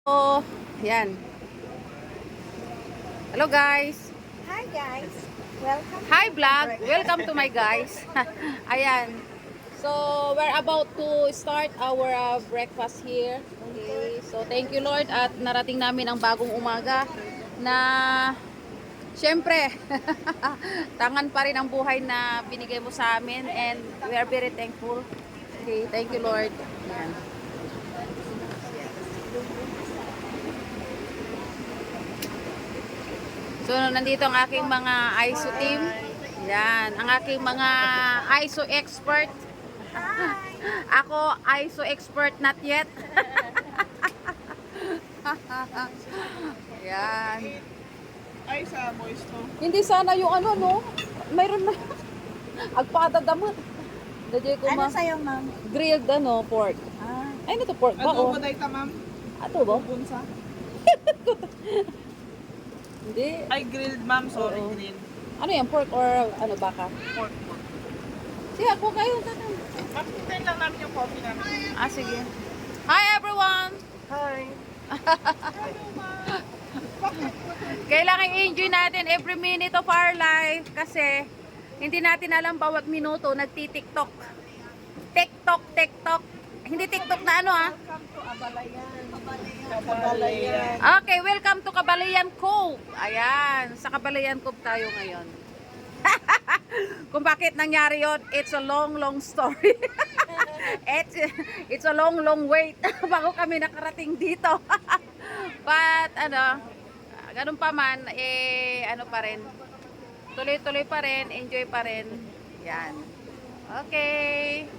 Oh, yan. Hello guys. Hi guys, welcome Hi to vlog. breakfast. Welcome to my guys. Ayan. So, we're about to start our breakfast here. Okay. So, thank you Lord at narating namin ang bagong umaga na syempre tangan pa rin ang buhay na binigay mo sa amin and we are very thankful. Okay, thank you Lord. Ayan. So, nandito ang aking mga ISO team. Yan, ang aking mga ISO expert. Ako, ISO expert not yet. Yan. Ay, sa boys to. Hindi sana yung ano, no? Mayroon na. Agpadadamot. Dadya ko Ano ma. sa'yo, ma'am? Grilled ano, pork. Ah, Ay, ito pork ba? Adobo Oh. day ta, ma'am. Ato ba? Bunsa. Hindi. Ay, grilled, ma'am. Sorry, Oo. grilled. Ano yan, pork or ano, baka? Pork. Sige, ako kayo. Ma'am, hintayin lang namin yung coffee namin. Ah, sige. Hi everyone! Hi. Kailangan i-enjoy natin every minute of our life kasi hindi natin alam bawat minuto nagti-TikTok. TikTok. Hindi TikTok na ano ah. Kabalayan. Okay, welcome to Kabalayan Cove. Ayan, sa Kabalayan Cove tayo ngayon. Kung bakit nangyari yon, it's a long story. it's a long wait bago kami nakarating dito. But ano, ganun pa man, ano pa rin, tuloy-tuloy pa rin, enjoy pa rin. Yan. Okay.